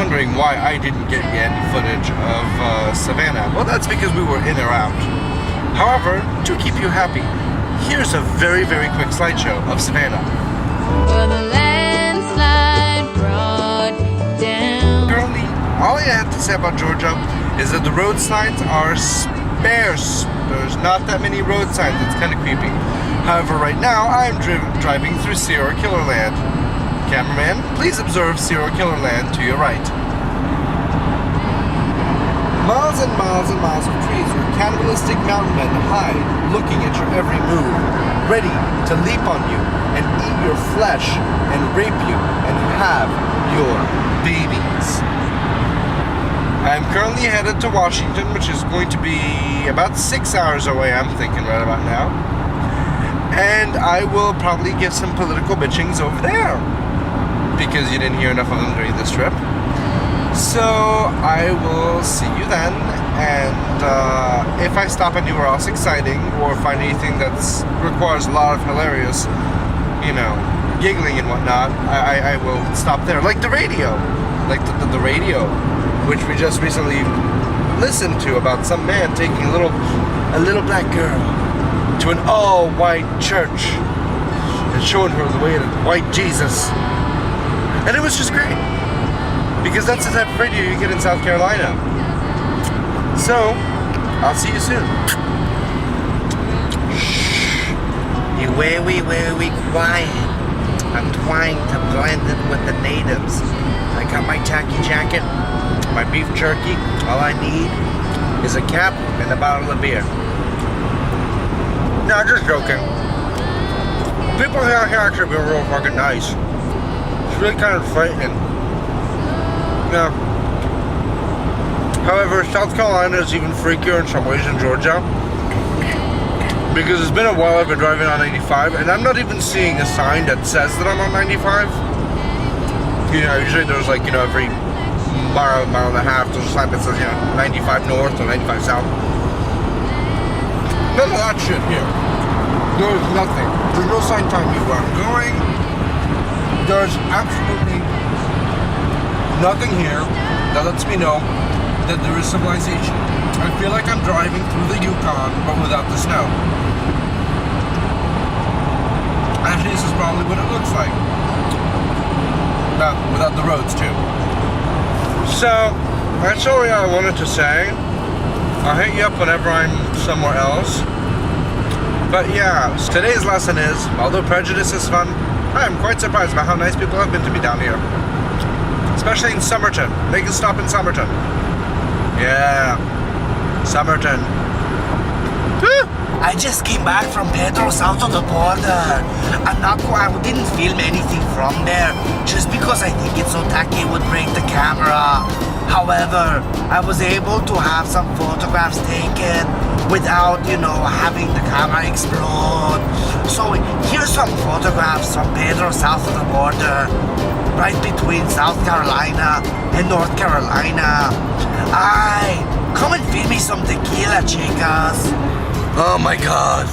wondering why I didn't get any footage of Savannah. Well, that's because we were in or out. However, to keep you happy, here's a very, very quick slideshow of Savannah. When the landslide brought down. Currently, all I have to say about Georgia is that the road signs are sparse. There's not that many road signs. It's kind of creepy. However, right now, I'm driving through Serial Killer Land. Cameraman, please observe Serial Killer Land to your right. Miles and miles and miles of trees where cannibalistic mountain men hide, looking at your every move, ready to leap on you and eat your flesh and rape you and have your babies. I'm currently headed to Washington, which is going to be about 6 hours away, I'm thinking right about now. And I will probably give some political bitchings over there, because you didn't hear enough of them during this trip. So I will see you then, and if I stop anywhere else exciting or find anything that requires a lot of hilarious, you know, giggling and whatnot, I will stop there. Like the radio, like the radio, which we just recently listened to about some man taking a little black girl to an all-white church and showing her the way to white Jesus. And it was just great, because that's the type of radio you get in South Carolina. So, I'll see you soon. Shh. You very, very quiet. I'm trying to blend in with the natives. I got my tacky jacket, my beef jerky. All I need is a cap and a bottle of beer. No, just joking. People here actually been real fucking nice. It's really kind of frightening. Yeah. However, South Carolina is even freakier in some ways than Georgia, because it's been a while I've been driving on 95, and I'm not even seeing a sign that says that I'm on 95. You know, usually there's like, you know, every mile and a half, there's a sign that says, you know, 95 north or 95 south. None of that shit here. There's nothing. There's no sign telling me where I'm going. There's absolutely nothing here that lets me know that there is civilization. I feel like I'm driving through the Yukon, but without the snow. Actually, this is probably what it looks like. Without the roads, too. So, that's all I wanted to say. I'll hit you up whenever I'm somewhere else. But yeah, today's lesson is, although prejudice is fun, I am quite surprised about how nice people have been to me down here. Especially in Somerton. Make a stop in Somerton. Yeah. Somerton. Woo! I just came back from Pedro, south of the border. I didn't film anything from there, just because I think it's so tacky it would break the camera. However, I was able to have some photographs taken without, you know, having the camera explode. So here's some photographs from Pedro, south of the border, right between South Carolina and North Carolina. Come and feed me some tequila, chicas. Oh my god.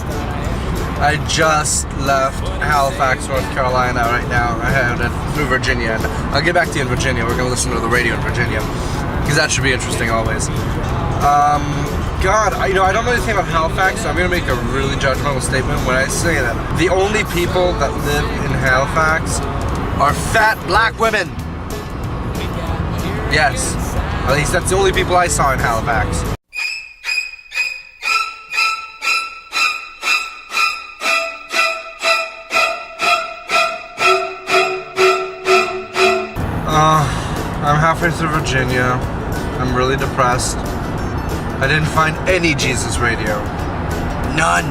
I just left Halifax, North Carolina right now. I headed through Virginia, and I'll get back to you in Virginia. We're going to listen to the radio in Virginia, because that should be interesting always. God, I don't know anything about Halifax, so I'm going to make a really judgmental statement when I say that the only people that live in Halifax are fat black women. Yes, at least that's the only people I saw in Halifax. I'm halfway through Virginia. I'm really depressed. I didn't find any Jesus radio. None.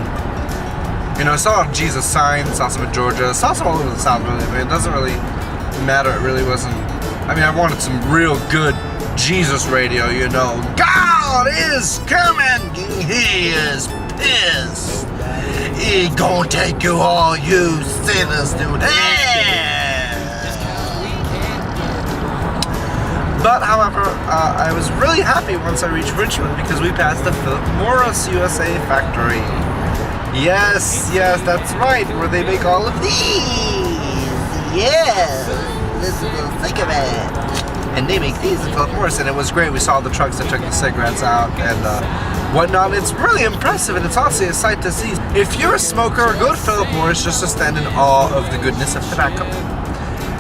You know, I saw Jesus signs, saw some in Georgia, saw some all over the South, really, but it doesn't really matter. It really wasn't. I mean, I wanted some real good Jesus radio, you know. God is coming! He is pissed. He gonna take you all, you sinners, dude. Hey! But, however, I was really happy once I reached Richmond, because we passed the Philip Morris USA factory. Yes, that's right, where they make all of these. Yes, listen, think of it. And they make these in Philip Morris, and it was great. We saw the trucks that took the cigarettes out and whatnot. It's really impressive, and it's honestly a sight to see. If you're a smoker, go to Philip Morris just to stand in awe of the goodness of tobacco.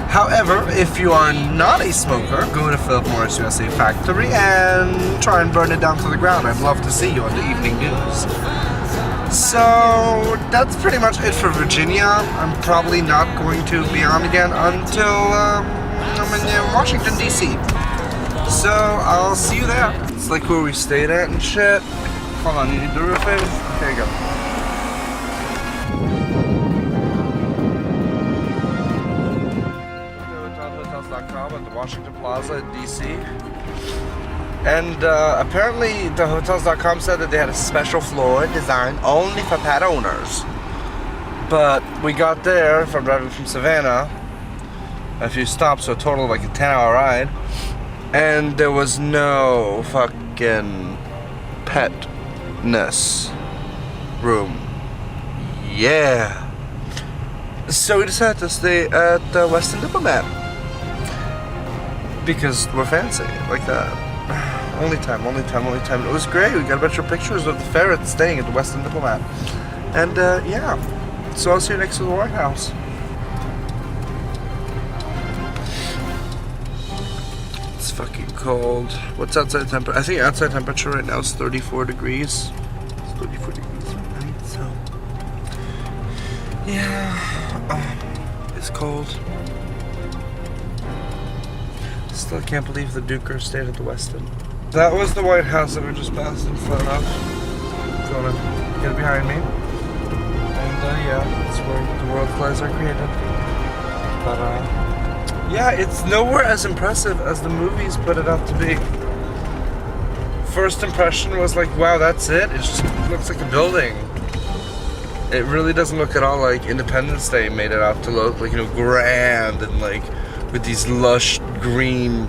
However, if you are not a smoker, go to Philip Morris USA Factory and try and burn it down to the ground. I'd love to see you on the evening news. So that's pretty much it for Virginia. I'm probably not going to be on again until I'm in Washington, D.C. So I'll see you there. It's like where we stayed at and shit. Hold on, you need the roof in? There you go. Hotels.com at the Washington Plaza in D.C. And apparently the Hotels.com said that they had a special floor designed only for pet owners. But we got there from driving from Savannah, a few stops, so a total of like a 10-hour ride, and there was no fucking petness room. Yeah. So we decided to stay at the Westin Diplomat because we're fancy like that. Only time. It was great. We got a bunch of pictures of the ferrets staying at the Westin Diplomat. And yeah. So I'll see you next to the White House. It's fucking cold. What's outside temperature? I think outside temperature right now is 34 degrees. It's 34 degrees at night, so yeah. It's cold. Still can't believe the Duker stayed at the Westin. That was the White House that we just passed in front of. If you wanna get behind me. And yeah, that's where the world flags are created. But yeah, it's nowhere as impressive as the movies put it out to be. First impression was like, wow, that's it? It just looks like a building. It really doesn't look at all like Independence Day made it out to look like, you know, grand and like with these lush green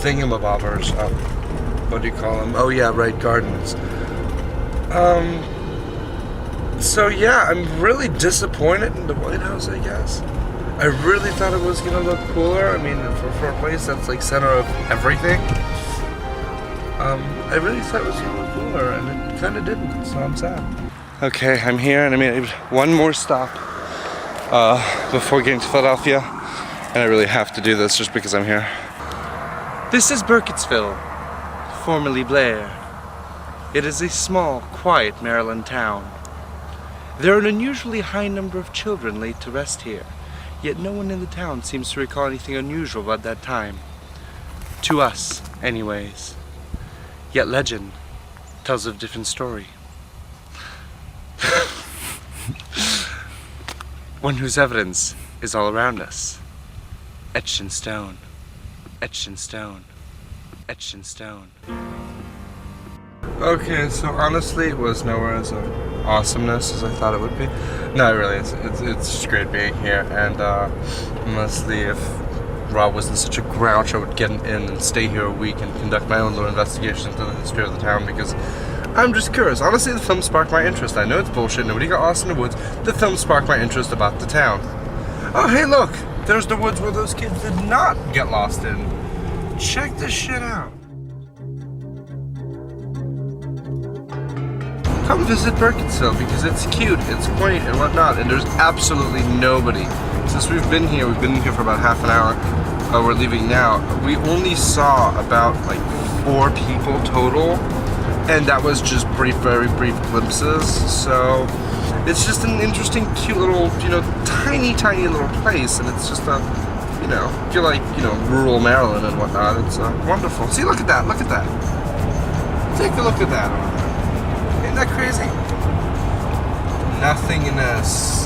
thingamabobbers. What do you call them? Oh yeah, right, gardens. So yeah, I'm really disappointed in the White House, I guess. I really thought it was gonna look cooler. I mean, for a place that's like center of everything. I really thought it was gonna look cooler, and it kind of didn't, so I'm sad. Okay, I'm here, and I made one more stop before getting to Philadelphia, and I really have to do this just because I'm here. This is Burkittsville, formerly Blair. It is a small, quiet Maryland town. There are an unusually high number of children laid to rest here, yet no one in the town seems to recall anything unusual about that time. To us, anyways. Yet legend tells a different story. One whose evidence is all around us. Etched in stone. Etched in stone. Etched in stone. Okay, so honestly, it was nowhere as awesomeness as I thought it would be. No, really, it's just great being here, and honestly, if Rob wasn't such a grouch, I would get in and stay here a week and conduct my own little investigation into the history of the town, because I'm just curious. Honestly, the film sparked my interest. I know it's bullshit, nobody got lost in the woods. The film sparked my interest about the town. Oh, hey, look! There's the woods where those kids did not get lost in. Check this shit out. Come visit Burkittsville because it's cute, it's quaint, and whatnot, and there's absolutely nobody. Since we've been here for about half an hour. We're leaving now. We only saw about like 4 people total, and that was just very brief glimpses. So it's just an interesting, cute little, tiny little place, and it's just a, if you like, rural Maryland and whatnot, it's wonderful. See, look at that, Take a look at that. Isn't that crazy? Nothingness.